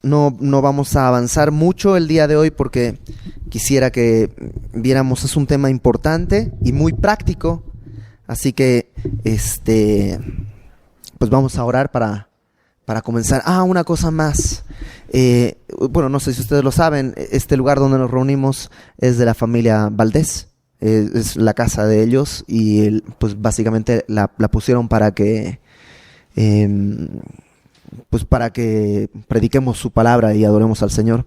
no vamos a avanzar mucho el día de hoy porque quisiera que viéramos, es un tema importante y muy práctico. Así que, pues vamos a orar para comenzar. Una cosa más. Bueno, no sé si ustedes lo saben, este lugar donde nos reunimos es de la familia Valdés. Es la casa de ellos y pues básicamente la pusieron para que prediquemos su palabra y adoremos al Señor.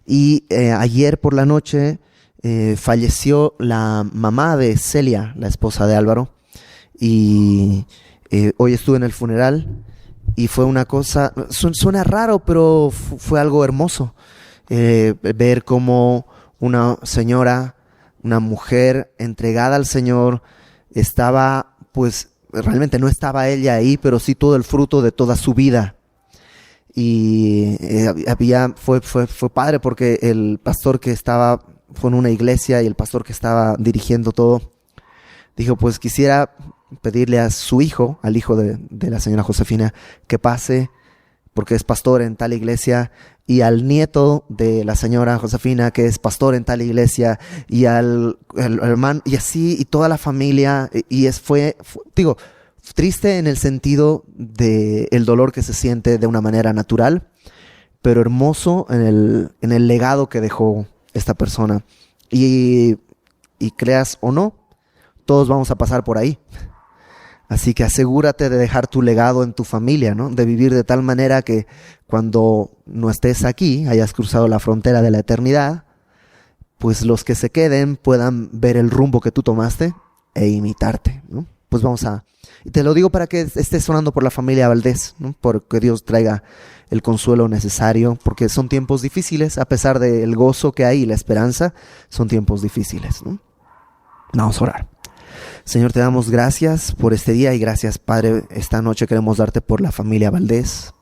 Y ayer por la noche falleció la mamá de Celia, la esposa de Álvaro, y hoy estuve en el funeral y fue una cosa, suena raro, pero fue algo hermoso, ver cómo una señora, una mujer entregada al Señor, estaba, pues realmente no estaba ella ahí, pero sí todo el fruto de toda su vida. Y fue padre porque el pastor que estaba, fue en una iglesia, y el pastor que estaba dirigiendo todo, dijo, pues quisiera pedirle a su hijo, al hijo de la señora Josefina, que pase, porque es pastor en tal iglesia, y al nieto de la señora Josefina, que es pastor en tal iglesia, y al hermano, y así, y toda la familia, fue triste en el sentido de el dolor que se siente de una manera natural, pero hermoso en el legado que dejó esta persona. Y creas o no, todos vamos a pasar por ahí. Así que asegúrate de dejar tu legado en tu familia, ¿no? De vivir de tal manera que cuando no estés aquí, hayas cruzado la frontera de la eternidad, pues los que se queden puedan ver el rumbo que tú tomaste e imitarte, ¿no? Pues y te lo digo para que estés orando por la familia Valdés, ¿no? Porque Dios traiga el consuelo necesario, porque son tiempos difíciles, a pesar del gozo que hay y la esperanza, son tiempos difíciles, ¿no? Vamos a orar. Señor, te damos gracias por este día y gracias, Padre, esta noche queremos darte por la familia Valdés,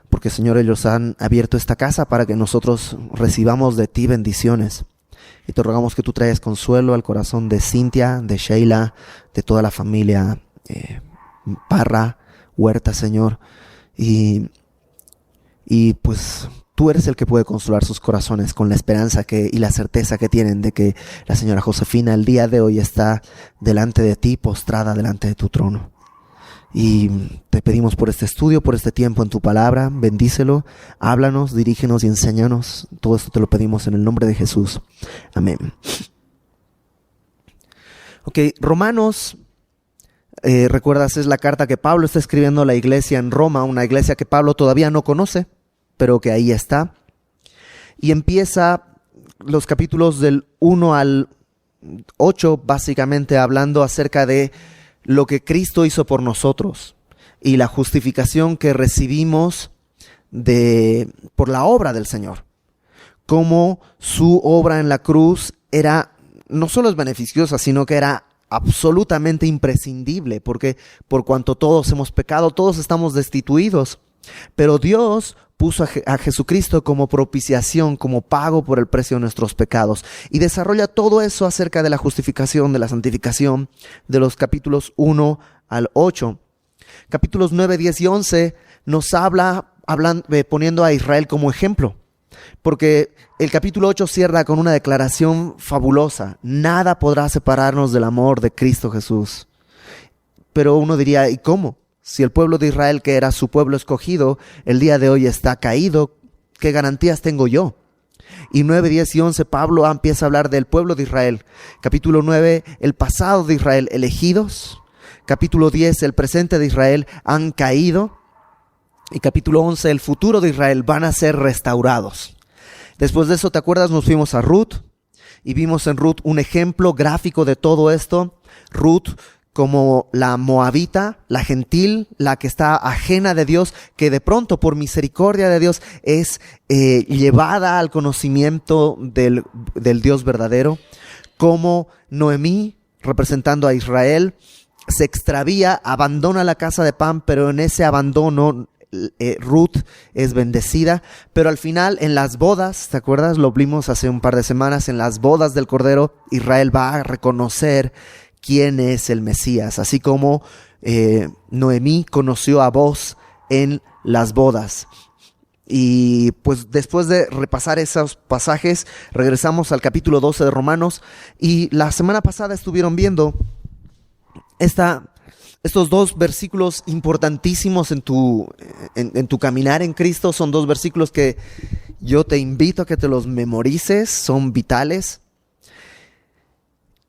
porque, Señor, ellos han abierto esta casa para que nosotros recibamos de ti bendiciones. Y te rogamos que tú traigas consuelo al corazón de Cintia, de Sheila, de toda la familia Parra, Huerta, Señor. Y pues tú eres el que puede consolar sus corazones con la esperanza y la certeza que tienen de que la señora Josefina el día de hoy está delante de ti, postrada delante de tu trono. Y te pedimos por este estudio, por este tiempo en tu palabra, bendícelo, háblanos, dirígenos y enséñanos. Todo esto te lo pedimos en el nombre de Jesús. Amén. Ok, Romanos, recuerdas, es la carta que Pablo está escribiendo a la iglesia en Roma, una iglesia que Pablo todavía no conoce, pero que ahí está. Y empieza los capítulos del 1 al 8, básicamente hablando acerca de lo que Cristo hizo por nosotros y la justificación que recibimos por la obra del Señor. Cómo su obra en la cruz no solo es beneficiosa, sino que era absolutamente imprescindible, porque por cuanto todos hemos pecado, todos estamos destituidos. Pero Dios puso a Jesucristo como propiciación, como pago por el precio de nuestros pecados. Y desarrolla todo eso acerca de la justificación, de la santificación, de los capítulos 1 al 8. Capítulos 9, 10 y 11 nos habla poniendo a Israel como ejemplo. Porque el capítulo 8 cierra con una declaración fabulosa. Nada podrá separarnos del amor de Cristo Jesús. Pero uno diría, ¿y cómo? Si el pueblo de Israel, que era su pueblo escogido, el día de hoy está caído, ¿qué garantías tengo yo? Y 9, 10 y 11, Pablo empieza a hablar del pueblo de Israel. Capítulo 9, el pasado de Israel, elegidos. Capítulo 10, el presente de Israel, han caído. Y capítulo 11, el futuro de Israel, van a ser restaurados. Después de eso, ¿te acuerdas? Nos fuimos a Ruth y vimos en Ruth un ejemplo gráfico de todo esto. Ruth como la moabita, la gentil, la que está ajena de Dios, que de pronto por misericordia de Dios es llevada al conocimiento del Dios verdadero. Como Noemí, representando a Israel, se extravía, abandona la casa de Pan, pero en ese abandono Ruth es bendecida. Pero al final en las bodas, ¿te acuerdas? Lo vimos hace un par de semanas, en las bodas del Cordero, Israel va a reconocer quién es el Mesías, así como Noemí conoció a Boaz en las bodas. Y pues después de repasar esos pasajes, regresamos al capítulo 12 de Romanos. Y la semana pasada estuvieron viendo estos dos versículos importantísimos en tu caminar en Cristo. Son dos versículos que yo te invito a que te los memorices, son vitales.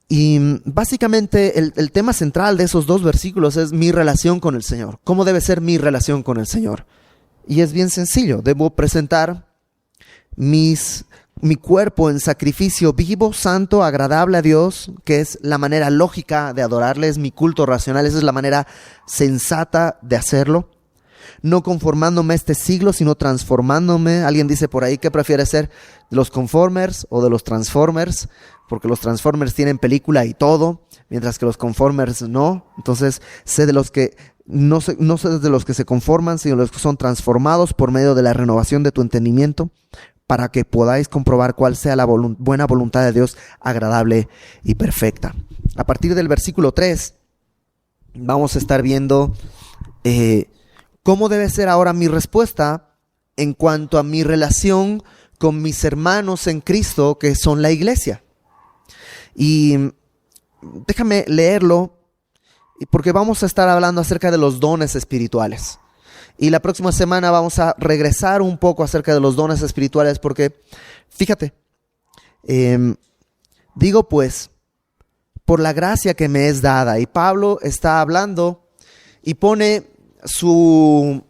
Y básicamente el tema central de esos dos versículos es mi relación con el Señor. ¿Cómo debe ser mi relación con el Señor? Y es bien sencillo, debo presentar mi cuerpo en sacrificio vivo, santo, agradable a Dios, que es la manera lógica de adorarle, es mi culto racional, esa es la manera sensata de hacerlo. No conformándome a este siglo, sino transformándome. Alguien dice por ahí, ¿qué prefiere ser? ¿De los conformers o de los transformers? Porque los transformers tienen película y todo, mientras que los conformers no. Entonces, sé de los que no sé de los que se conforman, sino de los que son transformados por medio de la renovación de tu entendimiento, para que podáis comprobar cuál sea la buena voluntad de Dios, agradable y perfecta. A partir del versículo 3, vamos a estar viendo cómo debe ser ahora mi respuesta en cuanto a mi relación con mis hermanos en Cristo, que son la iglesia. Y déjame leerlo, porque vamos a estar hablando acerca de los dones espirituales. Y la próxima semana vamos a regresar un poco acerca de los dones espirituales, porque fíjate, digo pues, por la gracia que me es dada. Y Pablo está hablando y pone su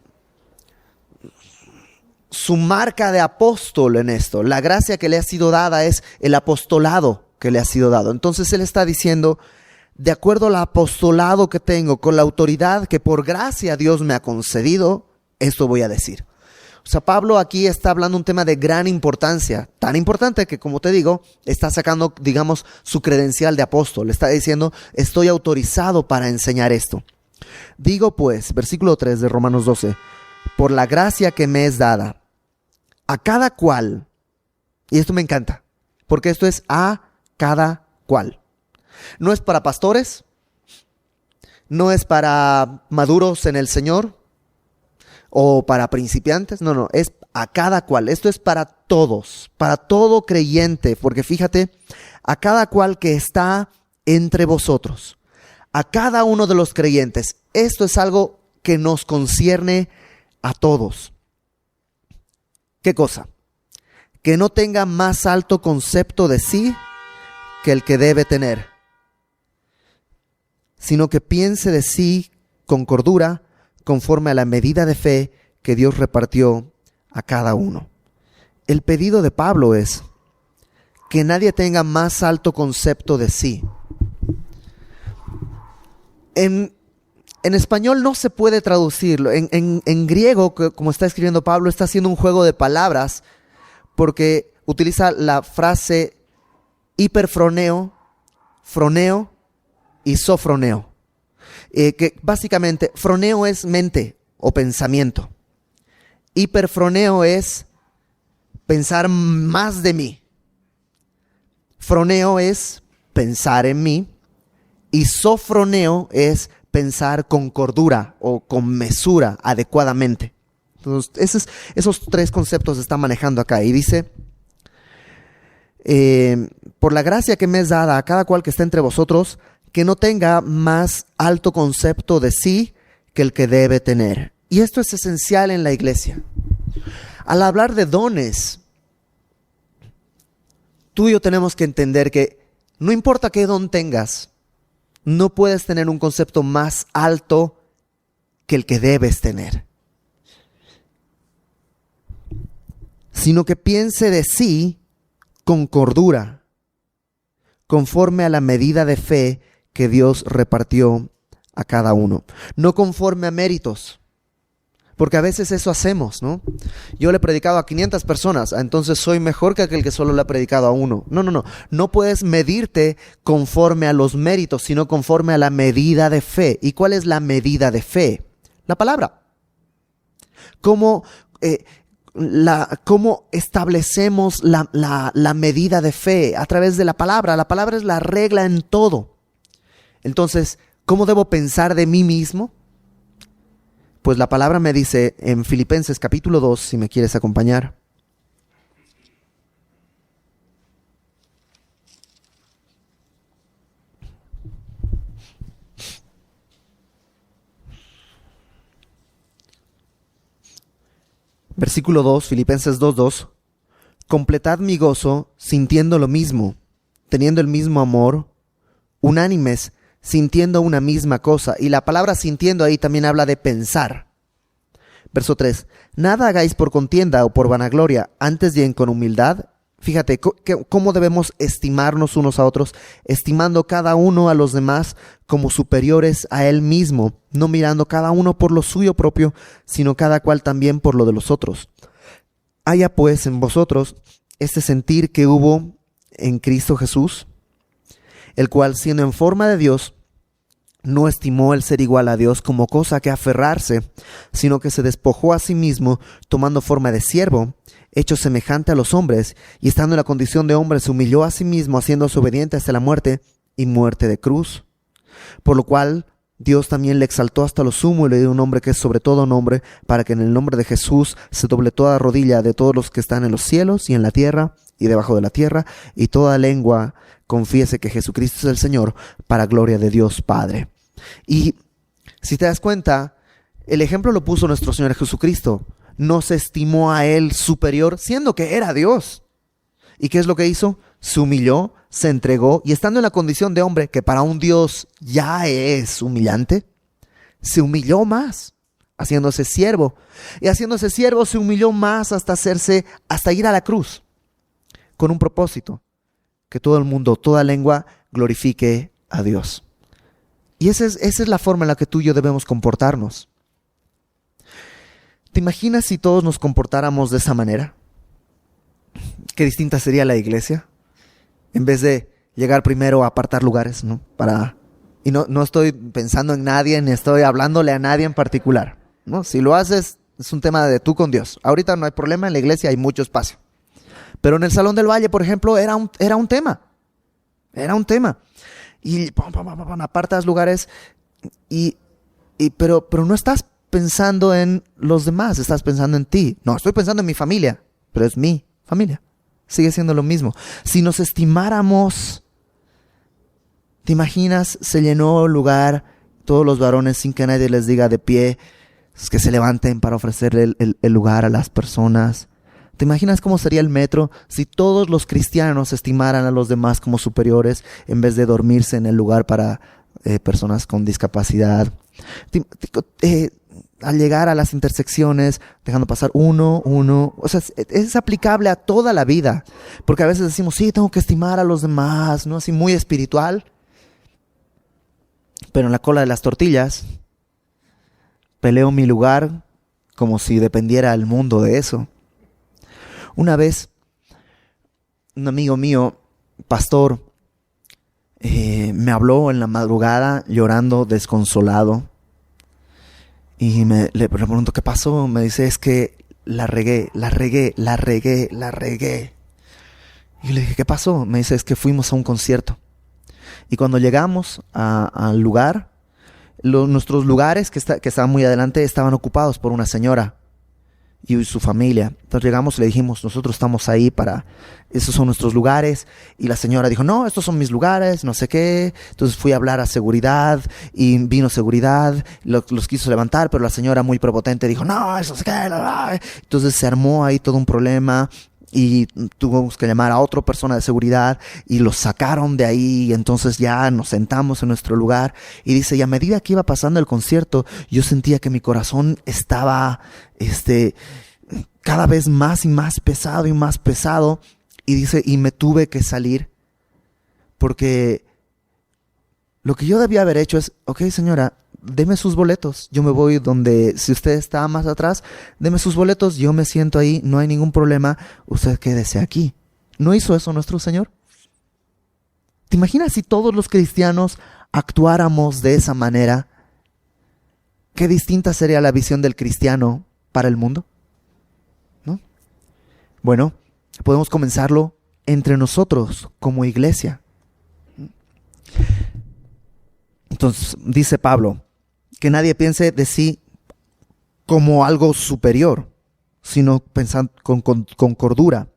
marca de apóstol en esto. La gracia que le ha sido dada es el apostolado que le ha sido dado. Entonces él está diciendo, de acuerdo al apostolado que tengo, con la autoridad que por gracia Dios me ha concedido, esto voy a decir. O sea, Pablo aquí está hablando un tema de gran importancia, tan importante que, como te digo, está sacando, digamos, su credencial de apóstol. Está diciendo, estoy autorizado para enseñar esto. Digo pues, versículo 3 de Romanos 12, por la gracia que me es dada, a cada cual, y esto me encanta, porque esto es a cada cual. No es para pastores, no es para maduros en el Señor o para principiantes, no, es a cada cual. Esto es para todos, para todo creyente, porque fíjate, a cada cual que está entre vosotros, a cada uno de los creyentes. Esto es algo que nos concierne a todos. ¿Qué cosa? Que no tenga más alto concepto de sí que el que debe tener, sino que piense de sí con cordura, conforme a la medida de fe que Dios repartió a cada uno. El pedido de Pablo es que nadie tenga más alto concepto de sí. En español no se puede traducirlo. En griego, como está escribiendo Pablo, está haciendo un juego de palabras, porque utiliza la frase hiperfroneo, froneo y sofroneo. Que básicamente, froneo es mente o pensamiento. Hiperfroneo es pensar más de mí. Froneo es pensar en mí. Y sofroneo es pensar con cordura o con mesura, adecuadamente. Entonces, esos tres conceptos se están manejando acá. Y dice, por la gracia que me es dada a cada cual que esté entre vosotros, que no tenga más alto concepto de sí que el que debe tener. Y esto es esencial en la iglesia. Al hablar de dones, tú y yo tenemos que entender que no importa qué don tengas, no puedes tener un concepto más alto que el que debes tener, sino que piense de sí con cordura, conforme a la medida de fe que Dios repartió a cada uno, no conforme a méritos, porque a veces eso hacemos, ¿no? Yo le he predicado a 500 personas, entonces soy mejor que aquel que solo le ha predicado a uno. No puedes medirte conforme a los méritos, sino conforme a la medida de fe. ¿Y cuál es la medida de fe? La palabra. ¿Cómo establecemos la medida de fe? A través de la palabra. La palabra es la regla en todo. Entonces, ¿cómo debo pensar de mí mismo? Pues la palabra me dice en Filipenses capítulo 2, si me quieres acompañar. Versículo 2, Filipenses 2:2. Completad mi gozo sintiendo lo mismo, teniendo el mismo amor, unánimes, sintiendo una misma cosa. Y la palabra sintiendo ahí también habla de pensar. Verso 3. Nada hagáis por contienda o por vanagloria, antes bien con humildad. Fíjate cómo debemos estimarnos unos a otros, estimando cada uno a los demás como superiores a él mismo, no mirando cada uno por lo suyo propio, sino cada cual también por lo de los otros. Haya pues en vosotros este sentir que hubo en Cristo Jesús, el cual siendo en forma de Dios, no estimó el ser igual a Dios como cosa que aferrarse, sino que se despojó a sí mismo, tomando forma de siervo, hecho semejante a los hombres, y estando en la condición de hombre, se humilló a sí mismo, haciéndose obediente hasta la muerte, y muerte de cruz. Por lo cual Dios también le exaltó hasta lo sumo y le dio un nombre que es sobre todo nombre, para que en el nombre de Jesús se doble toda rodilla de todos los que están en los cielos y en la tierra y debajo de la tierra, y toda lengua confiese que Jesucristo es el Señor, para gloria de Dios Padre. Y si te das cuenta, el ejemplo lo puso nuestro Señor Jesucristo. No se estimó a Él superior, siendo que era Dios. ¿Y qué es lo que hizo? Se humilló, se entregó, y estando en la condición de hombre, que para un Dios ya es humillante, se humilló más, haciéndose siervo. Y haciéndose siervo se humilló más hasta ir a la cruz, con un propósito: que todo el mundo, toda lengua glorifique a Dios. Y esa es la forma en la que tú y yo debemos comportarnos. ¿Te imaginas si todos nos comportáramos de esa manera? Qué distinta sería la iglesia. En vez de llegar primero a apartar lugares, ¿no? Y no estoy pensando en nadie, ni estoy hablándole a nadie en particular, ¿no? Si lo haces, es un tema de tú con Dios. Ahorita no hay problema, en la iglesia hay mucho espacio. Pero en el Salón del Valle, por ejemplo, era un tema. Era un tema. Y apartas lugares, pero no estás pensando en los demás, estás pensando en ti. No, estoy pensando en mi familia, pero es mi familia. Sigue siendo lo mismo. Si nos estimáramos, ¿te imaginas? Se llenó el lugar, todos los varones sin que nadie les diga de pie, que se levanten para ofrecerle el lugar a las personas. ¿Te imaginas cómo sería el metro si todos los cristianos estimaran a los demás como superiores en vez de dormirse en el lugar para personas con discapacidad? Al llegar a las intersecciones, dejando pasar uno, o sea, es aplicable a toda la vida, porque a veces decimos, sí, tengo que estimar a los demás, ¿no? Así muy espiritual, pero en la cola de las tortillas peleo mi lugar como si dependiera el mundo de eso. Una vez, un amigo mío, pastor, me habló en la madrugada llorando, desconsolado. Y le pregunto, ¿qué pasó? Me dice, es que la regué. Y le dije, ¿qué pasó? Me dice, es que fuimos a un concierto. Y cuando llegamos al lugar, nuestros lugares que estaban muy adelante estaban ocupados por una señora y su familia. Entonces llegamos y le dijimos, nosotros estamos ahí esos son nuestros lugares. Y la señora dijo, no, estos son mis lugares, no sé qué. Entonces fui a hablar a seguridad y vino seguridad, los quiso levantar, pero la señora muy prepotente dijo, no, eso es qué. Entonces se armó ahí todo un problema y tuvimos que llamar a otra persona de seguridad y los sacaron de ahí. Y entonces ya nos sentamos en nuestro lugar y dice, y a medida que iba pasando el concierto, yo sentía que mi corazón estaba cada vez más y más pesado. Y dice, y me tuve que salir porque lo que yo debía haber hecho es, ok, señora, deme sus boletos, yo me voy donde, si usted está más atrás, deme sus boletos, yo me siento ahí, no hay ningún problema, usted quédese aquí. ¿No hizo eso nuestro Señor? ¿Te imaginas si todos los cristianos actuáramos de esa manera? ¿Qué distinta sería la visión del cristiano para el mundo? ¿No? Bueno, podemos comenzarlo entre nosotros como iglesia. Entonces, dice Pablo, que nadie piense de sí como algo superior, sino pensando con cordura.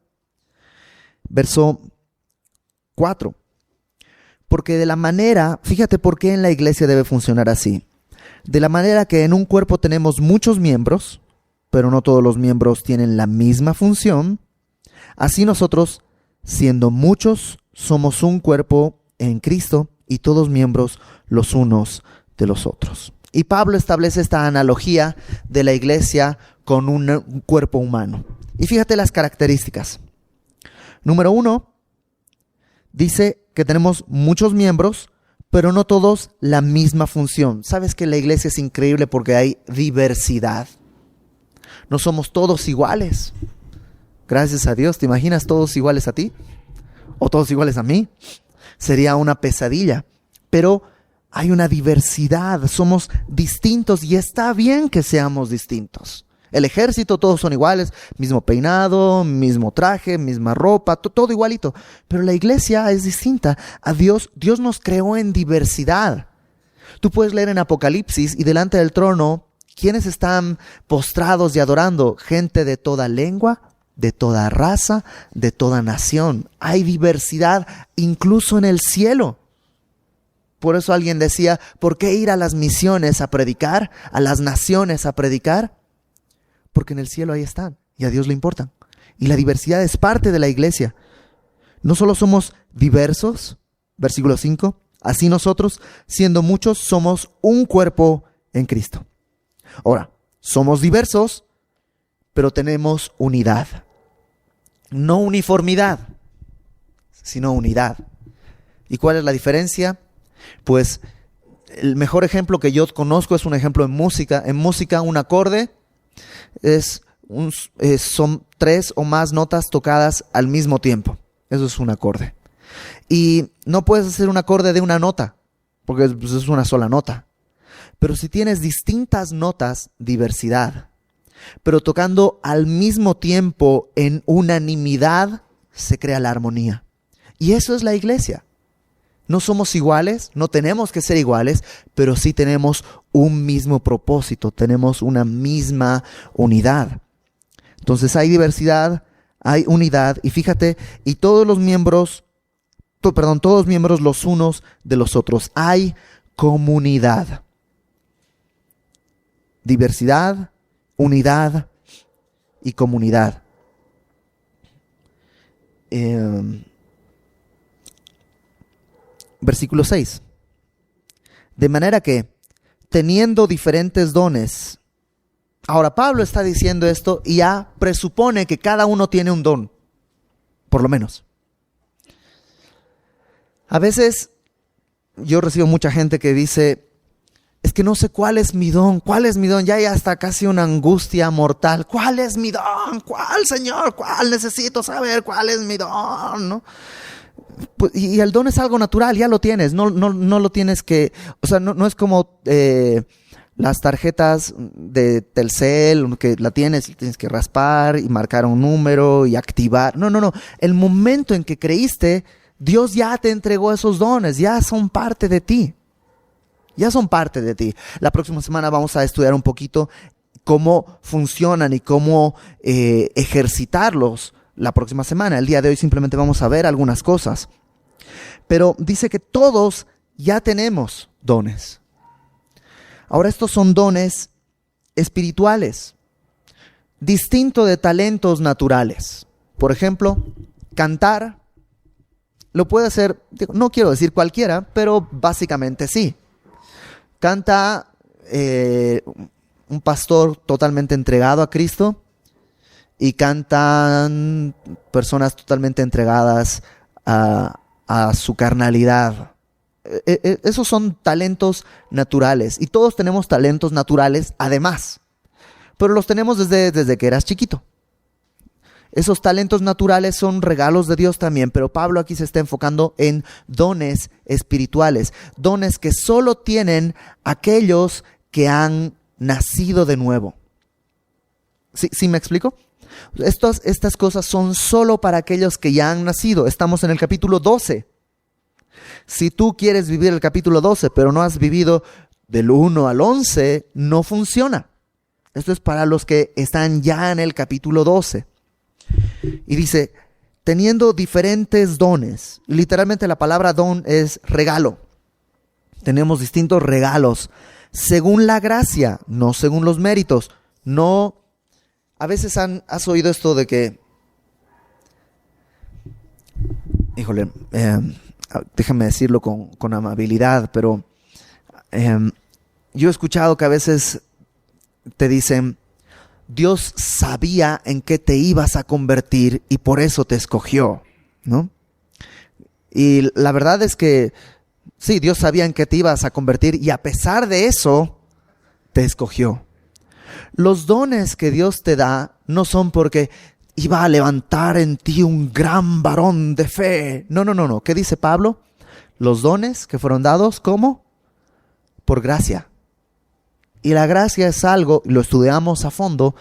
Verso 4. Porque de la manera, fíjate por qué en la iglesia debe funcionar así. De la manera que en un cuerpo tenemos muchos miembros, pero no todos los miembros tienen la misma función, así nosotros, siendo muchos, somos un cuerpo en Cristo y todos miembros los unos de los otros. Y Pablo establece esta analogía de la iglesia con un cuerpo humano. Y fíjate las características. Número 1, dice que tenemos muchos miembros, pero no todos la misma función. ¿Sabes que la iglesia es increíble porque hay diversidad? No somos todos iguales. Gracias a Dios. ¿Te imaginas todos iguales a ti? ¿O todos iguales a mí? Sería una pesadilla. Pero hay una diversidad. Somos distintos y está bien que seamos distintos. El ejército, todos son iguales, mismo peinado, mismo traje, misma ropa, todo igualito. Pero la iglesia es distinta. A Dios nos creó en diversidad. Tú puedes leer en Apocalipsis y delante del trono, ¿quiénes están postrados y adorando? Gente de toda lengua, de toda raza, de toda nación. Hay diversidad incluso en el cielo. Por eso alguien decía, ¿por qué ir a las misiones a predicar? A las naciones a predicar. Porque en el cielo ahí están y a Dios le importan. Y la diversidad es parte de la iglesia. No solo somos diversos, versículo 5, así nosotros, siendo muchos, somos un cuerpo en Cristo. Ahora, somos diversos, pero tenemos unidad. No uniformidad, sino unidad. ¿Y cuál es la diferencia? Pues el mejor ejemplo que yo conozco es un ejemplo en música. En música, un acorde son 3 o más notas tocadas al mismo tiempo. Eso es un acorde. Y no puedes hacer un acorde de una nota, porque es una sola nota. Pero si tienes distintas notas, diversidad, pero tocando al mismo tiempo en unanimidad, se crea la armonía. Y eso es la iglesia. No somos iguales, no tenemos que ser iguales, pero sí tenemos un mismo propósito, tenemos una misma unidad. Entonces hay diversidad, hay unidad, y fíjate, y todos miembros los unos de los otros. Hay comunidad. Diversidad, unidad y comunidad. Versículo 6. De manera que, teniendo diferentes dones. Ahora, Pablo está diciendo esto y ya presupone que cada uno tiene un don, por lo menos. A veces yo recibo mucha gente que dice, es que no sé cuál es mi don, ya hay hasta casi una angustia mortal. ¿Cuál es mi don? ¿Cuál, Señor? ¿Cuál? Necesito saber cuál es mi don, ¿no? Y el don es algo natural, ya lo tienes, no lo tienes que, o sea, no es como las tarjetas de Telcel, que la tienes que raspar y marcar un número y activar. No, el momento en que creíste, Dios ya te entregó esos dones, ya son parte de ti. La próxima semana vamos a estudiar un poquito cómo funcionan y cómo ejercitarlos. La próxima semana, el día de hoy simplemente vamos a ver algunas cosas. Pero dice que todos ya tenemos dones. Ahora estos son dones espirituales, distinto de talentos naturales. Por ejemplo, cantar lo puede hacer, no quiero decir cualquiera, pero básicamente sí. Canta un pastor totalmente entregado a Cristo. Y cantan personas totalmente entregadas a su carnalidad. Esos son talentos naturales. Y todos tenemos talentos naturales además. Pero los tenemos desde que eras chiquito. Esos talentos naturales son regalos de Dios también. Pero Pablo aquí se está enfocando en dones espirituales. Dones que solo tienen aquellos que han nacido de nuevo. ¿Sí me explico? Estas cosas son solo para aquellos que ya han nacido. Estamos en el capítulo 12. Si tú quieres vivir el capítulo 12, pero no has vivido del 1 al 11, no funciona. Esto es para los que están ya en el capítulo 12. Y dice, teniendo diferentes dones. Literalmente la palabra don es regalo. Tenemos distintos regalos según la gracia, no según los méritos. No, a veces has oído esto de que, híjole, déjame decirlo con amabilidad, pero yo he escuchado que a veces te dicen, Dios sabía en qué te ibas a convertir y por eso te escogió, ¿no? Y la verdad es que sí, Dios sabía en qué te ibas a convertir y a pesar de eso te escogió. Los dones que Dios te da no son porque iba a levantar en ti un gran varón de fe. No. ¿Qué dice Pablo? Los dones que fueron dados, ¿cómo? Por gracia. Y la gracia es algo, lo estudiamos a fondo,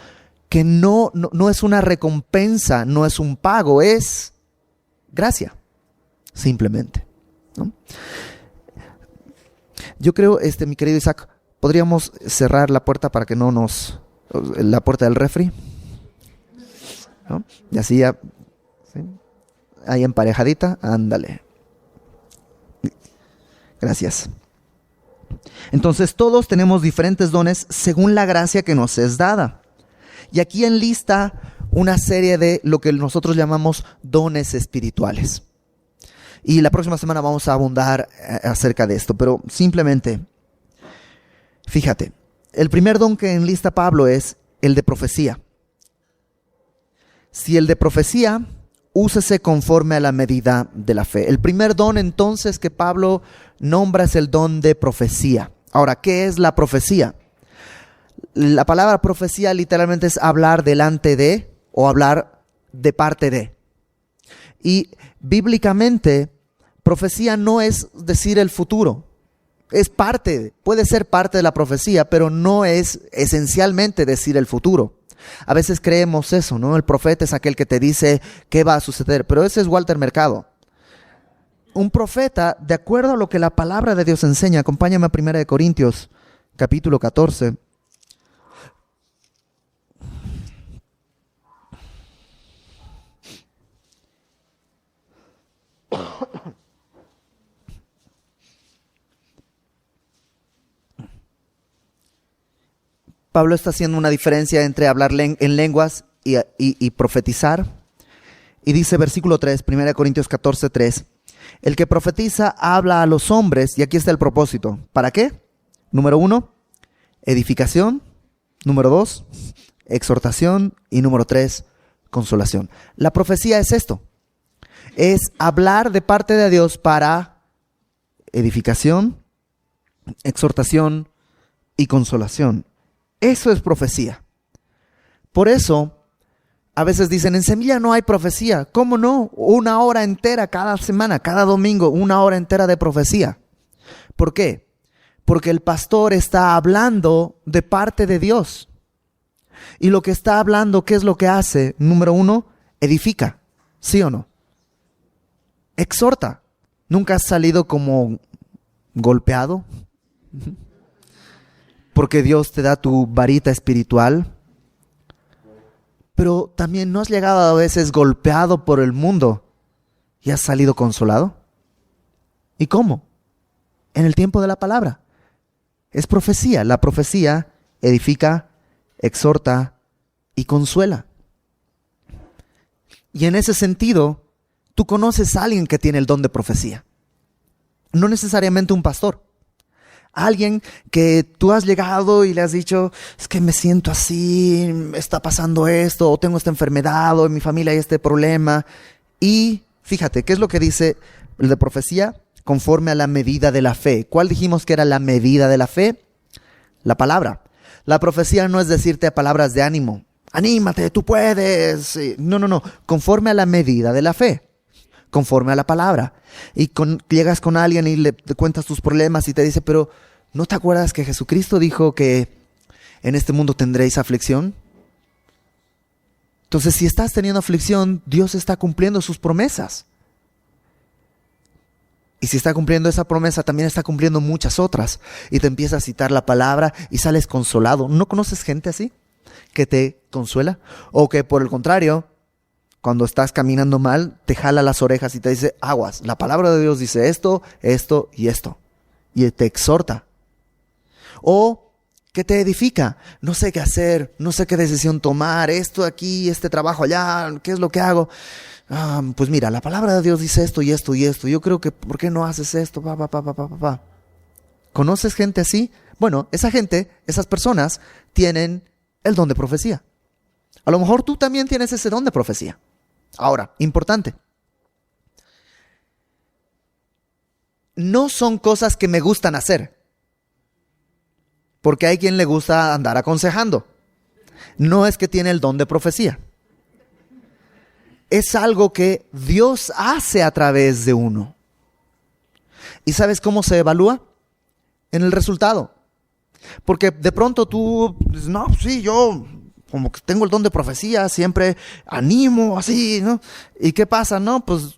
que no es una recompensa, no es un pago, es gracia, simplemente, ¿no? Yo creo, mi querido Isaac, podríamos cerrar la puerta para que la puerta del refri, ¿no? Y así ya, ¿sí? Ahí emparejadita, ándale. Gracias. Entonces todos tenemos diferentes dones según la gracia que nos es dada. Y aquí enlista una serie de lo que nosotros llamamos dones espirituales. Y la próxima semana vamos a abundar acerca de esto, pero simplemente, fíjate, el primer don que enlista Pablo es el de profecía. Si el de profecía, úsese conforme a la medida de la fe. El primer don entonces que Pablo nombra es el don de profecía. Ahora, ¿qué es la profecía? La palabra profecía literalmente es hablar delante de o hablar de parte de. Y bíblicamente, profecía no es decir el futuro. Es parte, puede ser parte de la profecía, pero no es esencialmente decir el futuro. A veces creemos eso, ¿no? El profeta es aquel que te dice qué va a suceder, pero ese es Walter Mercado. Un profeta, de acuerdo a lo que la palabra de Dios enseña, acompáñame a 1 Corintios, capítulo 14. Pablo está haciendo una diferencia entre hablar en lenguas y profetizar. Y dice versículo 3, 1 Corintios 14, 3. El que profetiza habla a los hombres, y aquí está el propósito. ¿Para qué? Número 1, edificación. Número 2, exhortación. Y número 3, consolación. La profecía es esto. Es hablar de parte de Dios para edificación, exhortación y consolación. Eso es profecía. Por eso, a veces dicen, en Semilla no hay profecía. ¿Cómo no? 1 hora entera cada semana, cada domingo, 1 hora entera de profecía. ¿Por qué? Porque el pastor está hablando de parte de Dios. Y lo que está hablando, ¿qué es lo que hace? Número 1, edifica. ¿Sí o no? Exhorta. ¿Nunca has salido como golpeado? Porque Dios te da tu varita espiritual. Pero también ¿no has llegado a veces golpeado por el mundo y has salido consolado? ¿Y cómo? En el tiempo de la palabra. Es profecía. La profecía edifica, exhorta y consuela. Y en ese sentido, tú conoces a alguien que tiene el don de profecía. No necesariamente un pastor. Alguien que tú has llegado y le has dicho, es que me siento así, está pasando esto, o tengo esta enfermedad, o en mi familia hay este problema. Y fíjate, ¿qué es lo que dice el de profecía? Conforme a la medida de la fe. ¿Cuál dijimos que era la medida de la fe? La palabra. La profecía no es decirte palabras de ánimo. Anímate, tú puedes. No. Conforme a la medida de la fe. Conforme a la palabra. Y llegas con alguien y le cuentas tus problemas y te dice, pero ¿no te acuerdas que Jesucristo dijo que en este mundo tendréis aflicción? Entonces, si estás teniendo aflicción, Dios está cumpliendo sus promesas. Y si está cumpliendo esa promesa, también está cumpliendo muchas otras. Y te empieza a citar la palabra y sales consolado. ¿No conoces gente así? que te consuela? ¿O que por el contrario, cuando estás caminando mal, te jala las orejas y te dice, aguas, la palabra de Dios dice esto, esto y esto, y te exhorta? ¿O que te edifica? No sé qué hacer, no sé qué decisión tomar, esto aquí, este trabajo allá, ¿qué es lo que hago? Pues mira, la palabra de Dios dice esto y esto y esto, yo creo que, ¿por qué no haces esto? ¿Conoces gente así? Bueno, esa gente, esas personas tienen el don de profecía. A lo mejor tú también tienes ese don de profecía. Ahora, importante. No son cosas que me gustan hacer, porque hay quien le gusta andar aconsejando. No es que tiene el don de profecía. Es algo que Dios hace a través de uno. ¿Y sabes cómo se evalúa? En el resultado. Porque de pronto tú, no, sí, yo como que tengo el don de profecía, siempre animo, así, ¿no? ¿Y qué pasa? No, pues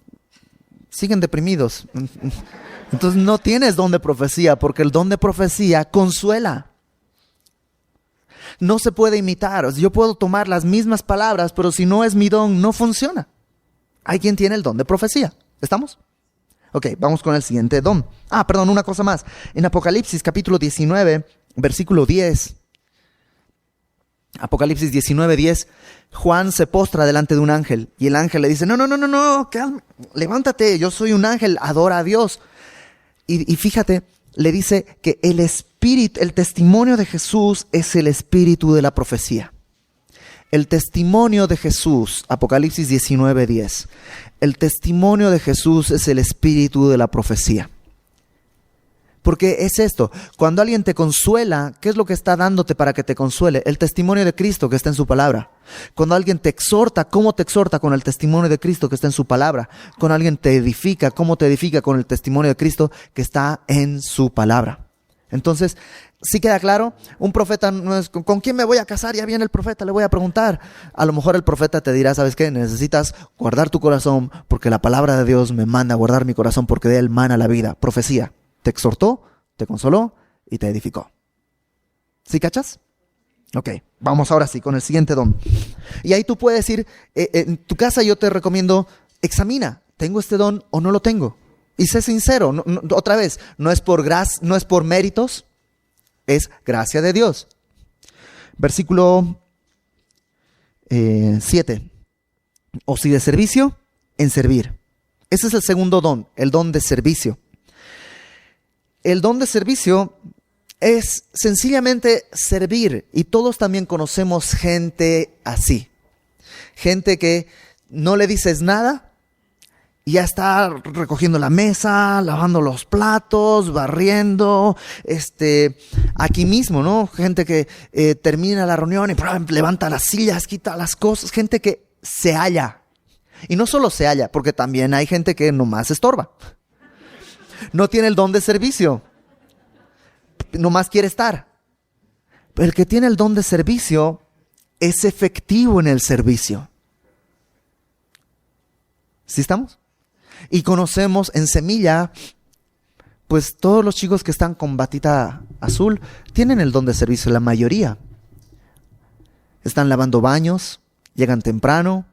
siguen deprimidos. Entonces no tienes don de profecía, porque el don de profecía consuela. No se puede imitar. Yo puedo tomar las mismas palabras, pero si no es mi don, no funciona. Hay quien tiene el don de profecía. ¿Estamos? Ok, vamos con el siguiente don. Perdón, una cosa más. En Apocalipsis capítulo 19, versículo 10. Apocalipsis 19:10, Juan se postra delante de un ángel y el ángel le dice, no, levántate, yo soy un ángel, adora a Dios. Y fíjate, le dice que el espíritu, el testimonio de Jesús es el espíritu de la profecía. El testimonio de Jesús, Apocalipsis 19:10, el testimonio de Jesús es el espíritu de la profecía. Porque es esto, cuando alguien te consuela, ¿qué es lo que está dándote para que te consuele? El testimonio de Cristo que está en su palabra. Cuando alguien te exhorta, ¿cómo te exhorta? Con el testimonio de Cristo que está en su palabra. Cuando alguien te edifica, ¿cómo te edifica? Con el testimonio de Cristo que está en su palabra. Entonces, ¿sí queda claro? Un profeta no es, ¿con quién me voy a casar? Ya viene el profeta, le voy a preguntar. A lo mejor el profeta te dirá, ¿sabes qué? Necesitas guardar tu corazón porque la palabra de Dios me manda a guardar mi corazón porque de él mana la vida. Profecía. Te exhortó, te consoló y te edificó. ¿Sí cachas? Ok, vamos ahora sí con el siguiente don. Y ahí tú puedes ir, en tu casa yo te recomiendo, examina, ¿tengo este don o no lo tengo? Y sé sincero, otra vez, no es por no es por méritos, es gracia de Dios. Versículo 7. O si de servicio, en servir. Ese es el segundo don, el don de servicio. El don de servicio es sencillamente servir, y todos también conocemos gente así. Gente que no le dices nada y ya está recogiendo la mesa, lavando los platos, barriendo, aquí mismo, ¿no? Gente que termina la reunión y levanta las sillas, quita las cosas, gente que se halla. Y no solo se halla, porque también hay gente que nomás estorba. No tiene el don de servicio. Nomás quiere estar. Pero el que tiene el don de servicio es efectivo en el servicio. ¿Sí estamos? Y conocemos en Semilla, pues todos los chicos que están con batita azul tienen el don de servicio, la mayoría. Están lavando baños, llegan temprano.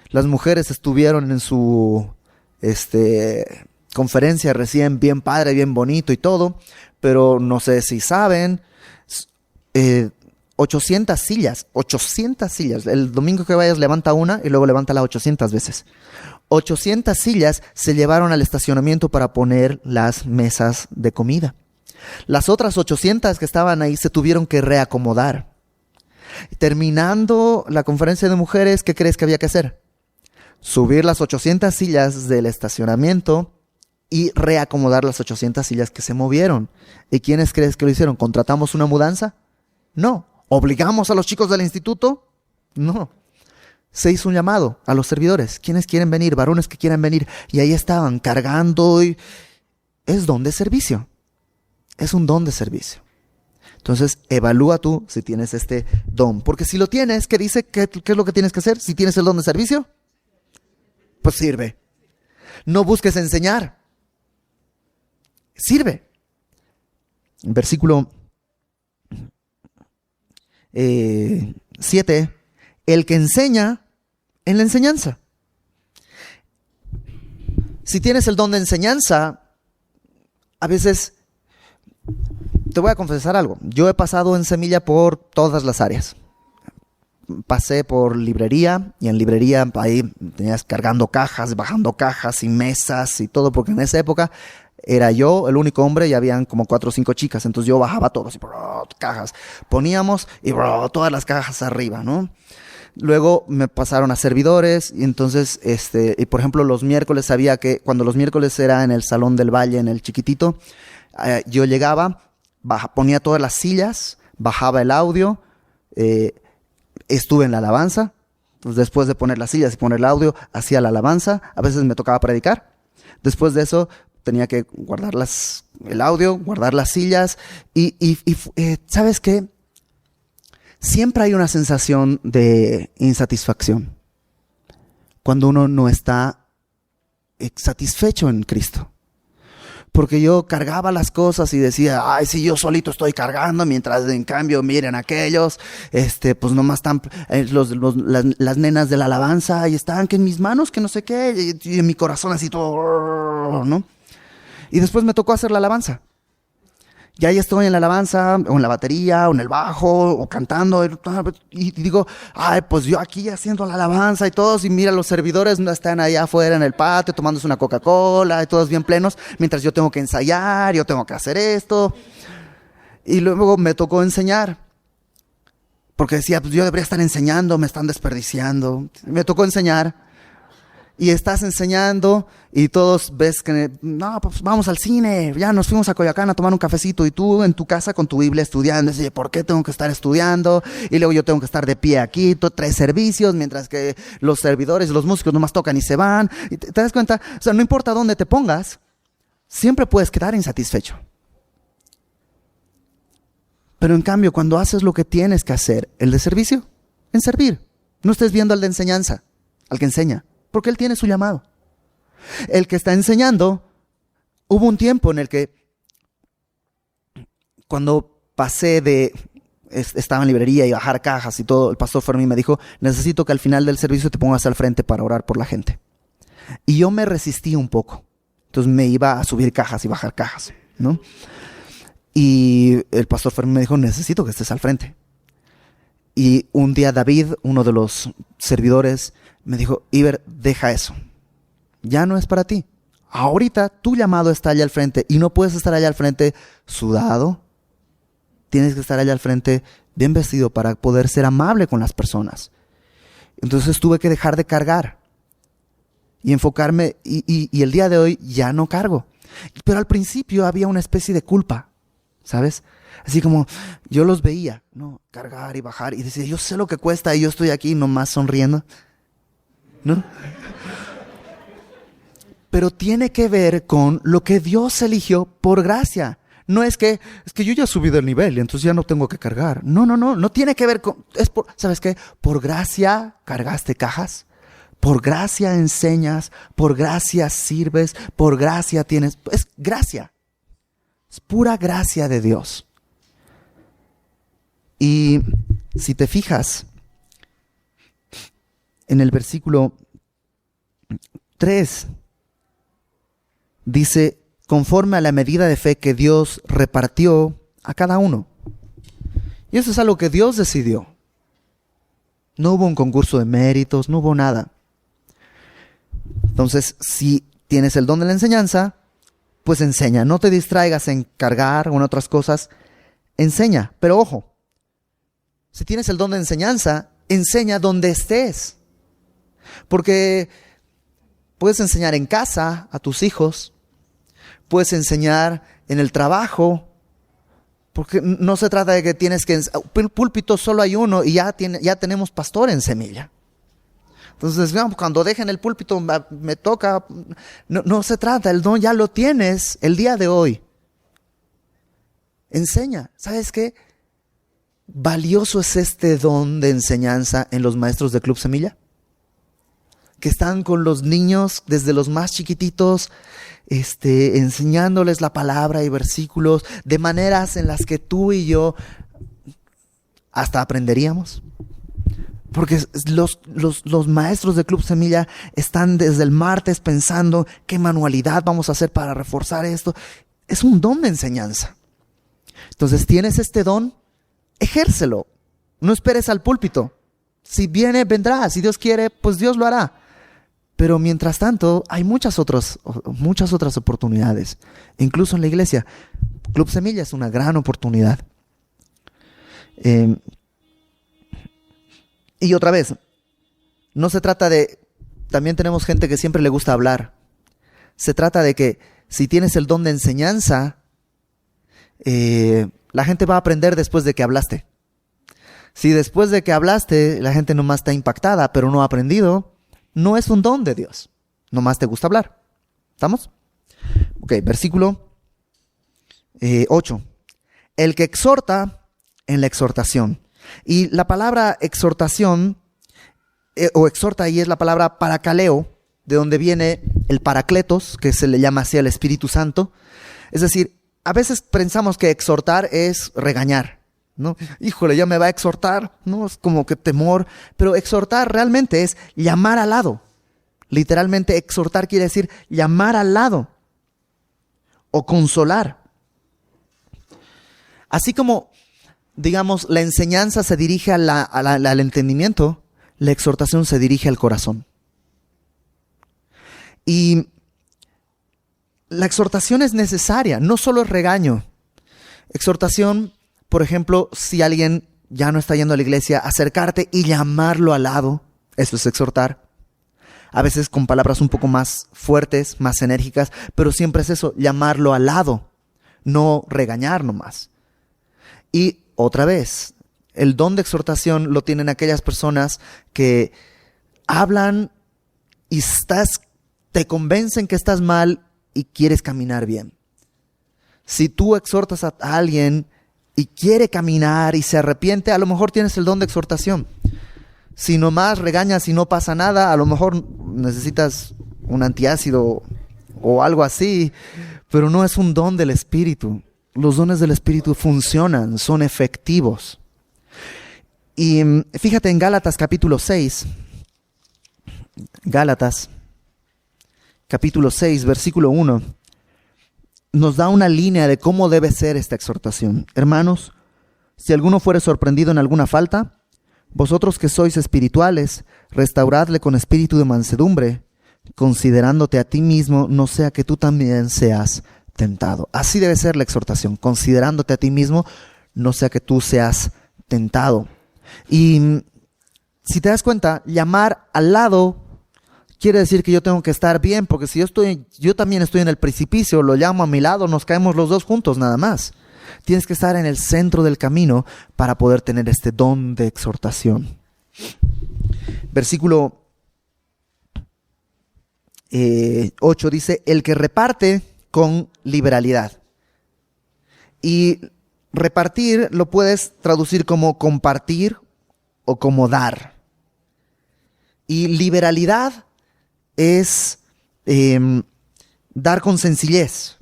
Las mujeres estuvieron en su conferencia recién, bien padre, bien bonito y todo, pero no sé si saben, 800 sillas. El domingo que vayas levanta una y luego levántala 800 veces. 800 sillas se llevaron al estacionamiento para poner las mesas de comida. Las otras 800 que estaban ahí se tuvieron que reacomodar. Terminando la conferencia de mujeres, ¿qué crees que había que hacer? Subir las 800 sillas del estacionamiento y reacomodar las 800 sillas que se movieron. ¿Y quiénes crees que lo hicieron? ¿Contratamos una mudanza? No. ¿Obligamos a los chicos del instituto? No. Se hizo un llamado a los servidores. ¿Quiénes quieren venir? Varones que quieran venir. Y ahí estaban cargando. Es don de servicio. Es un don de servicio. Entonces, evalúa tú si tienes este don. Porque si lo tienes, ¿qué dice? ¿Qué es lo que tienes que hacer? Si tienes el don de servicio, pues sirve. No busques enseñar. Sirve. Versículo 7. El que enseña en la enseñanza. Si tienes el don de enseñanza, a veces, te voy a confesar algo. Yo he pasado en Semilla por todas las áreas. Pasé por librería, y en librería ahí tenías cargando cajas, bajando cajas y mesas y todo, porque en esa época era yo el único hombre y habían como 4 o 5 chicas. Entonces yo bajaba todos y cajas. Poníamos y todas las cajas arriba, ¿no? Luego me pasaron a servidores y entonces, y por ejemplo, los miércoles sabía que cuando los miércoles era en el Salón del Valle, en el chiquitito, yo llegaba, ponía todas las sillas, bajaba el audio, estuve en la alabanza. Entonces, después de poner las sillas y poner el audio, hacía la alabanza. A veces me tocaba predicar. Después de eso, tenía que guardar el audio, guardar las sillas. Y ¿sabes qué? Siempre hay una sensación de insatisfacción cuando uno no está satisfecho en Cristo. Porque yo cargaba las cosas y decía, ay, si yo solito estoy cargando, mientras en cambio miren aquellos, pues nomás están las nenas de la alabanza y están que en mis manos, que no sé qué, y en mi corazón así todo, ¿no? Y después me tocó hacer la alabanza. Y ahí estoy en la alabanza, o en la batería, o en el bajo, o cantando, y digo, ay, pues yo aquí haciendo la alabanza y todos, y mira, los servidores están allá afuera en el patio tomándose una Coca-Cola, y todos bien plenos, mientras yo tengo que ensayar, yo tengo que hacer esto. Y luego me tocó enseñar, porque decía, pues yo debería estar enseñando, me están desperdiciando. Me tocó enseñar. Y estás enseñando y todos ves que, no, pues vamos al cine, ya nos fuimos a Coyoacán a tomar un cafecito y tú en tu casa con tu Biblia estudiando. Y dices, ¿por qué tengo que estar estudiando? Y luego yo tengo que estar de pie aquí, 3 servicios, mientras que los servidores y los músicos nomás tocan y se van. Y te das cuenta, o sea, no importa dónde te pongas, siempre puedes quedar insatisfecho. Pero en cambio, cuando haces lo que tienes que hacer, el de servicio, en servir, no estés viendo al de enseñanza, al que enseña. Porque él tiene su llamado. El que está enseñando, hubo un tiempo en el que cuando pasé estaba en librería y bajar cajas y todo, el pastor Fermín me dijo, necesito que al final del servicio te pongas al frente para orar por la gente. Y yo me resistí un poco. Entonces me iba a subir cajas y bajar cajas, ¿no? Y el pastor Fermín me dijo, necesito que estés al frente. Y un día David, uno de los servidores, me dijo, Iber, deja eso. Ya no es para ti. Ahorita tu llamado está allá al frente y no puedes estar allá al frente sudado. Tienes que estar allá al frente bien vestido para poder ser amable con las personas. Entonces tuve que dejar de cargar y enfocarme y el día de hoy ya no cargo. Pero al principio había una especie de culpa, ¿sabes? Así como yo los veía, ¿no? Cargar y bajar y decía, yo sé lo que cuesta y yo estoy aquí nomás sonriendo, ¿no? Pero tiene que ver con lo que Dios eligió por gracia. No es que yo ya subí del nivel y entonces ya no tengo que cargar. No tiene que ver con, ¿sabes qué? Por gracia cargaste cajas, por gracia enseñas, por gracia sirves, por gracia tienes, es gracia. Es pura gracia de Dios. Y si te fijas en el versículo 3, dice, conforme a la medida de fe que Dios repartió a cada uno. Y eso es algo que Dios decidió. No hubo un concurso de méritos, no hubo nada. Entonces, si tienes el don de la enseñanza, pues enseña. No te distraigas en cargar o en otras cosas. Enseña, pero ojo. Si tienes el don de enseñanza, enseña donde estés. Porque puedes enseñar en casa a tus hijos, puedes enseñar en el trabajo, porque no se trata de que tienes que... El púlpito solo hay uno y ya tenemos pastor en Semilla. Entonces, cuando dejen el púlpito me toca... No se trata, el don ya lo tienes el día de hoy. Enseña. ¿Sabes qué? Valioso es este don de enseñanza en los maestros de Club Semilla, que están con los niños desde los más chiquititos, enseñándoles la palabra y versículos de maneras en las que tú y yo hasta aprenderíamos. Porque los maestros de Club Semilla están desde el martes pensando qué manualidad vamos a hacer para reforzar esto. Es un don de enseñanza. Entonces, tienes este don, ejércelo. No esperes al púlpito. Si viene, vendrá. Si Dios quiere, pues Dios lo hará. Pero mientras tanto, hay muchas otras oportunidades. Incluso en la iglesia. Club Semilla es una gran oportunidad. Y otra vez, no se trata de... También tenemos gente que siempre le gusta hablar. Se trata de que si tienes el don de enseñanza, la gente va a aprender después de que hablaste. Si después de que hablaste, la gente nomás está impactada, pero no ha aprendido, no es un don de Dios. Nomás te gusta hablar. ¿Estamos? Ok, versículo 8. El que exhorta en la exhortación. Y la palabra exhortación, o exhorta ahí, es la palabra parakaleo, de donde viene el paracletos, que se le llama así al Espíritu Santo. Es decir, a veces pensamos que exhortar es regañar, ¿no? Híjole, ya me va a exhortar, ¿no? Es como que temor. Pero exhortar realmente es llamar al lado. Literalmente exhortar quiere decir llamar al lado o consolar. Así como, digamos, la enseñanza se dirige al entendimiento, la exhortación se dirige al corazón. Y la exhortación es necesaria, no solo es regaño. Exhortación, por ejemplo, si alguien ya no está yendo a la iglesia, acercarte y llamarlo al lado, eso es exhortar. A veces con palabras un poco más fuertes, más enérgicas, pero siempre es eso, llamarlo al lado, no regañar nomás. Y otra vez, el don de exhortación lo tienen aquellas personas que hablan y te convencen que estás mal y quieres caminar bien. Si tú exhortas a alguien y quiere caminar y se arrepiente, a lo mejor tienes el don de exhortación. Si nomás regañas y no pasa nada, a lo mejor necesitas un antiácido o algo así, pero no es un don del Espíritu. Los dones del Espíritu funcionan, son efectivos. Y fíjate en Gálatas capítulo 6. Gálatas capítulo 6, versículo 1. Nos da una línea de cómo debe ser esta exhortación. Hermanos, si alguno fuere sorprendido en alguna falta, vosotros que sois espirituales, restauradle con espíritu de mansedumbre, considerándote a ti mismo, no sea que tú también seas tentado. Así debe ser la exhortación, considerándote a ti mismo, no sea que tú seas tentado. Y si te das cuenta, llamar al lado quiere decir que yo tengo que estar bien, porque si yo también estoy en el precipicio, lo llamo a mi lado, nos caemos los dos juntos nada más. Tienes que estar en el centro del camino para poder tener este don de exhortación. Versículo 8 dice, el que reparte con liberalidad. Y repartir lo puedes traducir como compartir o como dar. Y liberalidad es dar con sencillez,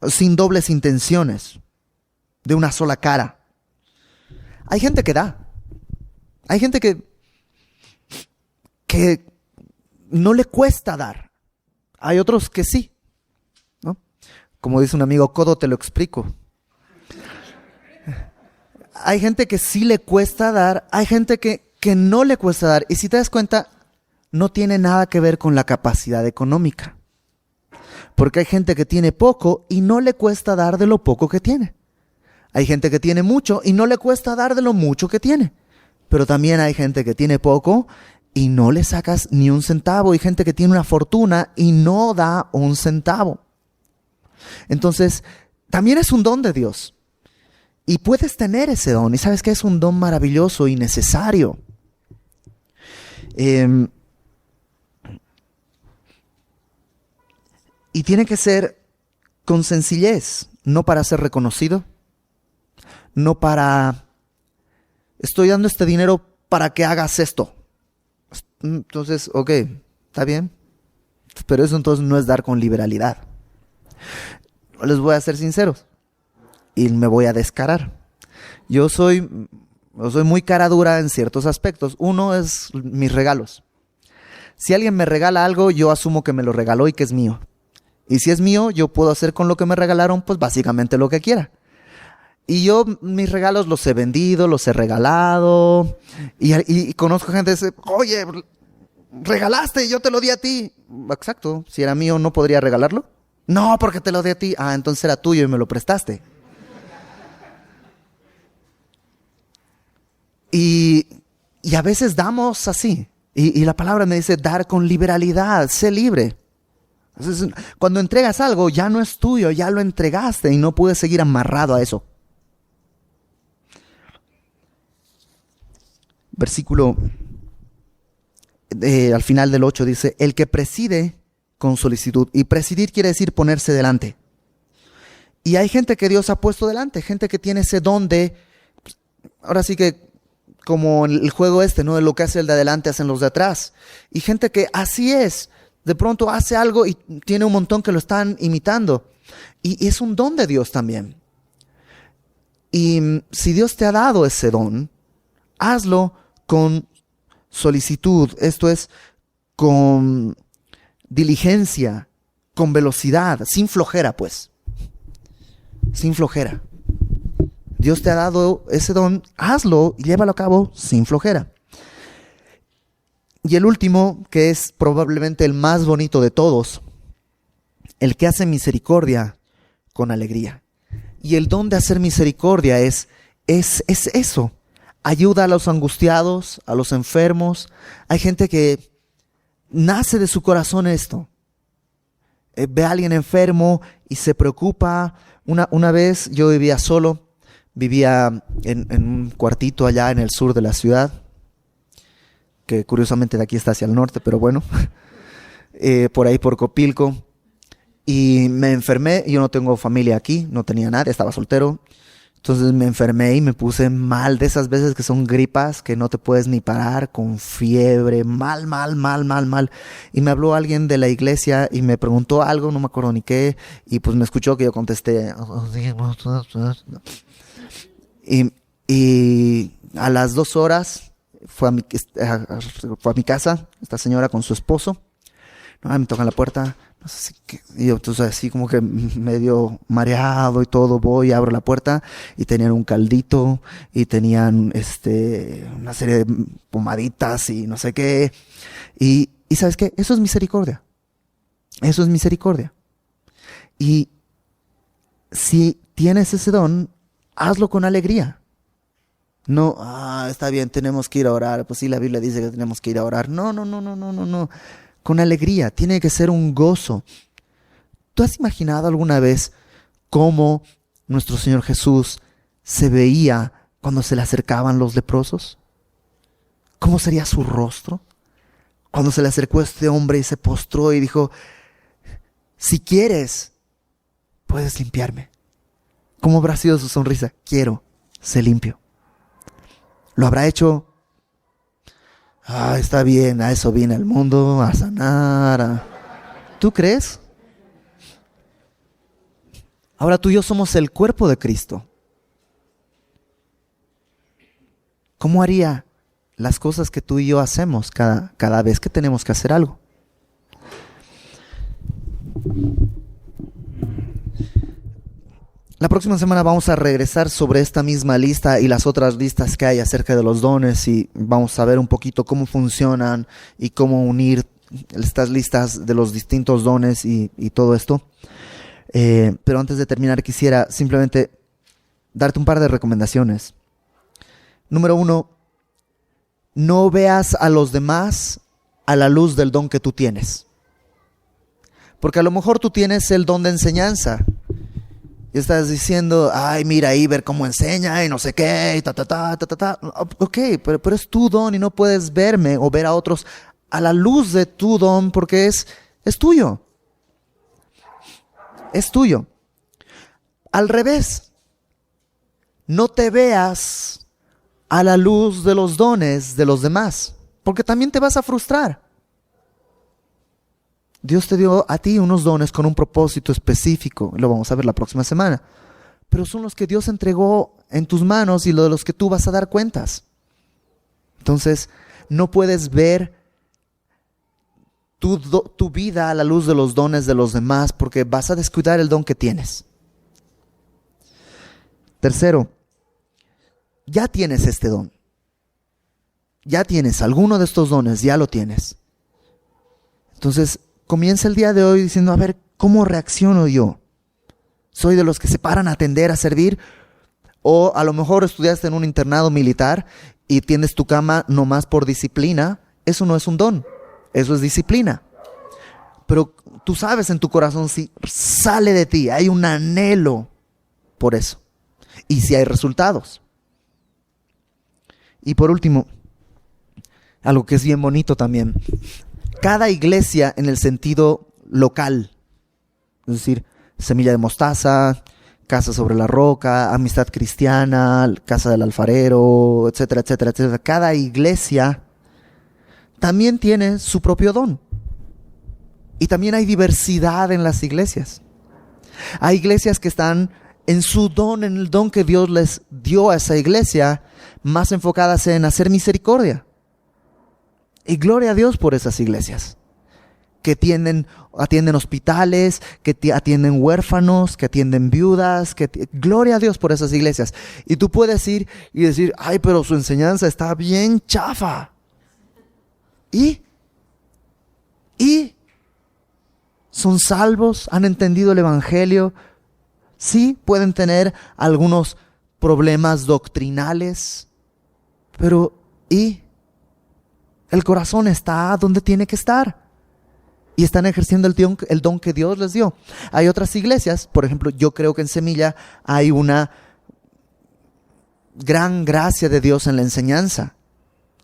sin dobles intenciones, de una sola cara. Hay gente que da. Hay gente que no le cuesta dar. Hay otros que sí, ¿no? Como dice un amigo, codo te lo explico. Hay gente que sí le cuesta dar, hay gente que no le cuesta dar. Y si te das cuenta, no tiene nada que ver con la capacidad económica. Porque hay gente que tiene poco y no le cuesta dar de lo poco que tiene. Hay gente que tiene mucho y no le cuesta dar de lo mucho que tiene. Pero también hay gente que tiene poco y no le sacas ni un centavo. Hay gente que tiene una fortuna y no da un centavo. Entonces, también es un don de Dios. Y puedes tener ese don. Y sabes que es un don maravilloso y necesario. Y tiene que ser con sencillez, no para ser reconocido. No para, estoy dando este dinero para que hagas esto. Entonces, ok, está bien. Pero eso entonces no es dar con liberalidad. Les voy a ser sinceros. Y me voy a descarar. Yo soy Yo soy muy cara dura en ciertos aspectos. Uno es mis regalos. Si alguien me regala algo, yo asumo que me lo regaló y que es mío. Y si es mío, yo puedo hacer con lo que me regalaron, pues básicamente lo que quiera. Y yo mis regalos los he vendido, los he regalado. Y conozco gente que dice, oye, regalaste, yo te lo di a ti. Exacto, si era mío, ¿no podría regalarlo? No, porque te lo di a ti. Ah, entonces era tuyo y me lo prestaste. Y a veces damos así. Y la palabra me dice dar con liberalidad, sé libre. Entonces, cuando entregas algo, ya no es tuyo, ya lo entregaste y no puedes seguir amarrado a eso. Versículo al final del 8 dice, el que preside con solicitud. Y presidir quiere decir ponerse delante. Y hay gente que Dios ha puesto delante, gente que tiene ese don de, ahora sí que como el juego ¿no? De lo que hace el de adelante, hacen los de atrás. Y gente que así es, de pronto hace algo y tiene un montón que lo están imitando. Y es un don de Dios también. Y si Dios te ha dado ese don, hazlo con solicitud, esto es, con diligencia, con velocidad, sin flojera pues. Sin flojera. Dios te ha dado ese don, hazlo y llévalo a cabo sin flojera. Y el último, que es probablemente el más bonito de todos, el que hace misericordia con alegría. Y el don de hacer misericordia es eso. Ayuda a los angustiados, a los enfermos. Hay gente que nace de su corazón esto. Ve a alguien enfermo y se preocupa. Una vez yo vivía solo. Vivía en un cuartito allá en el sur de la ciudad, que curiosamente de aquí está hacia el norte, pero bueno, por ahí por Copilco. Y me enfermé, yo no tengo familia aquí, no tenía nadie, estaba soltero. Entonces me enfermé y me puse mal, de esas veces que son gripas, que no te puedes ni parar, con fiebre, mal. Y me habló alguien de la iglesia y me preguntó algo, no me acuerdo ni qué, y pues me escuchó que yo contesté. Y a las 2 horas fue a mi casa, esta señora con su esposo. No, me tocan la puerta, no sé y yo entonces así como que medio mareado y todo, voy, abro la puerta y tenían un caldito y tenían una serie de pomaditas y no sé qué. Y ¿sabes qué? Eso es misericordia. Eso es misericordia. Y si tienes ese don, hazlo con alegría. No, está bien, tenemos que ir a orar. Pues sí, la Biblia dice que tenemos que ir a orar. No. Con alegría, tiene que ser un gozo. ¿Tú has imaginado alguna vez cómo nuestro Señor Jesús se veía cuando se le acercaban los leprosos? ¿Cómo sería su rostro? Cuando se le acercó este hombre y se postró y dijo, si quieres, puedes limpiarme. ¿Cómo habrá sido su sonrisa? Quiero, sé limpio. ¿Lo habrá hecho? Está bien, a eso viene el mundo, a sanar. ¿Tú crees? Ahora tú y yo somos el cuerpo de Cristo. ¿Cómo haría las cosas que tú y yo hacemos cada vez que tenemos que hacer algo? La próxima semana vamos a regresar sobre esta misma lista y las otras listas que hay acerca de los dones y vamos a ver un poquito cómo funcionan y cómo unir estas listas de los distintos dones y todo esto. Pero antes de terminar quisiera simplemente darte un par de recomendaciones. Número 1, no veas a los demás a la luz del don que tú tienes. Porque a lo mejor tú tienes el don de enseñanza. Y estás diciendo, ay, mira ahí, ver cómo enseña y no sé qué, y ta. Ok, pero es tu don y no puedes verme o ver a otros a la luz de tu don porque es tuyo. Es tuyo. Al revés, no te veas a la luz de los dones de los demás, porque también te vas a frustrar. Dios te dio a ti unos dones con un propósito específico, lo vamos a ver la próxima semana, pero son los que Dios entregó en tus manos y lo de los que tú vas a dar cuentas. Entonces, no puedes ver tu vida a la luz de los dones de los demás porque vas a descuidar el don que tienes. Tercero, ya tienes este don. Ya tienes alguno de estos dones, ya lo tienes. Entonces, comienza el día de hoy diciendo, a ver, ¿cómo reacciono yo? ¿Soy de los que se paran a atender, a servir? O a lo mejor estudiaste en un internado militar y tienes tu cama nomás por disciplina. Eso no es un don, eso es disciplina. Pero tú sabes en tu corazón si sale de ti, hay un anhelo por eso. Y si hay resultados. Y por último, algo que es bien bonito también. Cada iglesia en el sentido local, es decir, Semilla de Mostaza, Casa sobre la Roca, Amistad Cristiana, Casa del Alfarero, etcétera, etcétera, etcétera. Cada iglesia también tiene su propio don. Y también hay diversidad en las iglesias. Hay iglesias que están en su don, en el don que Dios les dio a esa iglesia, más enfocadas en hacer misericordia. Y gloria a Dios por esas iglesias que atienden hospitales, que atienden huérfanos, que atienden viudas. Gloria a Dios por esas iglesias. Y tú puedes ir y decir, ay, pero su enseñanza está bien chafa. ¿Y? ¿Son salvos? ¿Han entendido el evangelio? Sí, pueden tener algunos problemas doctrinales, pero ¿y? El corazón está donde tiene que estar. Y están ejerciendo el don que Dios les dio. Hay otras iglesias, por ejemplo, yo creo que en Semilla hay una gran gracia de Dios en la enseñanza.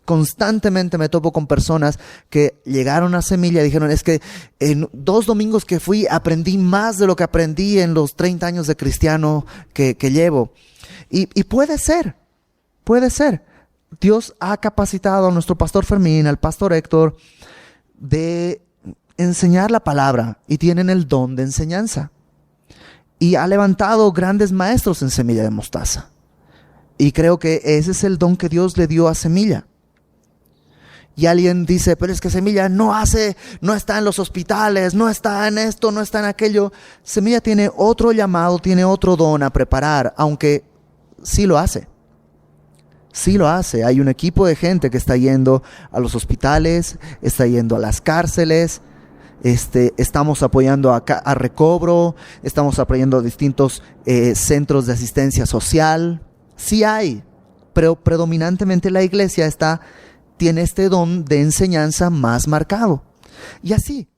Constantemente me topo con personas que llegaron a Semilla y dijeron, es que en 2 domingos que fui aprendí más de lo que aprendí en los 30 años de cristiano que llevo. Y puede ser. Dios ha capacitado a nuestro pastor Fermín, al pastor Héctor, de enseñar la palabra y tienen el don de enseñanza. Y ha levantado grandes maestros en Semilla de Mostaza. Y creo que ese es el don que Dios le dio a Semilla. Y alguien dice, pero es que Semilla no está en los hospitales, no está en esto, no está en aquello. Semilla tiene otro llamado, tiene otro don a preparar, aunque sí lo hace. Sí lo hace. Hay un equipo de gente que está yendo a los hospitales, está yendo a las cárceles. Estamos apoyando a Recobro, estamos apoyando a distintos centros de asistencia social. Sí hay, pero predominantemente la iglesia tiene este don de enseñanza más marcado. Y así,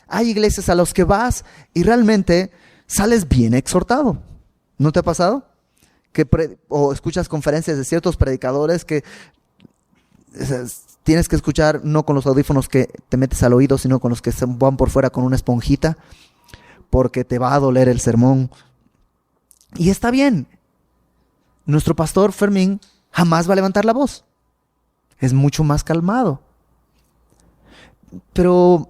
hay iglesias a las que vas y realmente sales bien exhortado. ¿No te ha pasado? O escuchas conferencias de ciertos predicadores que tienes que escuchar no con los audífonos que te metes al oído, sino con los que se van por fuera con una esponjita, porque te va a doler el sermón. Y está bien. Nuestro pastor Fermín jamás va a levantar la voz. Es mucho más calmado. Pero,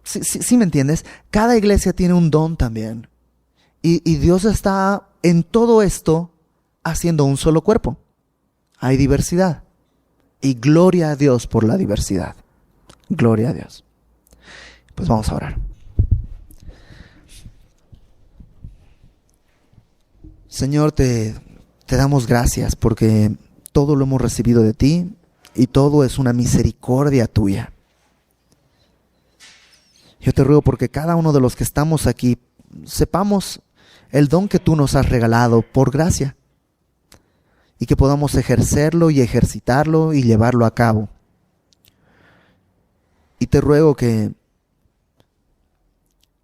sí me entiendes, cada iglesia tiene un don también. Y Dios está en todo esto haciendo un solo cuerpo. Hay diversidad. Y gloria a Dios por la diversidad. Gloria a Dios. Pues vamos a orar. Señor, te damos gracias porque todo lo hemos recibido de ti y todo es una misericordia tuya. Yo te ruego porque cada uno de los que estamos aquí sepamos el don que tú nos has regalado por gracia y que podamos ejercerlo y ejercitarlo y llevarlo a cabo. Y te ruego que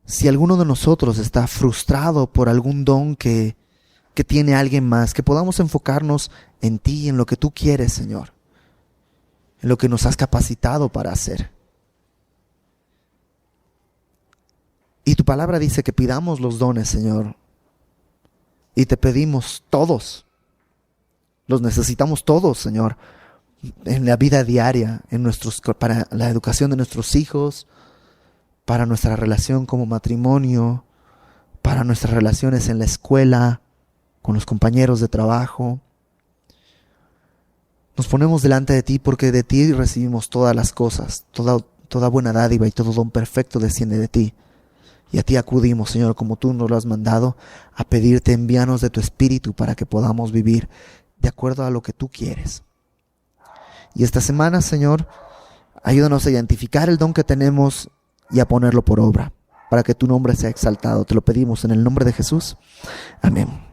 si alguno de nosotros está frustrado por algún don que tiene alguien más, que podamos enfocarnos en ti, en lo que tú quieres, Señor, en lo que nos has capacitado para hacer. Y tu palabra dice que pidamos los dones, Señor, y te pedimos todos. Los necesitamos todos, Señor, en la vida diaria, para la educación de nuestros hijos, para nuestra relación como matrimonio, para nuestras relaciones en la escuela, con los compañeros de trabajo. Nos ponemos delante de ti porque de ti recibimos todas las cosas, toda buena dádiva y todo don perfecto desciende de ti. Y a ti acudimos, Señor, como tú nos lo has mandado, a pedirte envíanos de tu Espíritu para que podamos vivir de acuerdo a lo que tú quieres. Y esta semana, Señor, ayúdanos a identificar el don que tenemos y a ponerlo por obra, para que tu nombre sea exaltado. Te lo pedimos en el nombre de Jesús. Amén.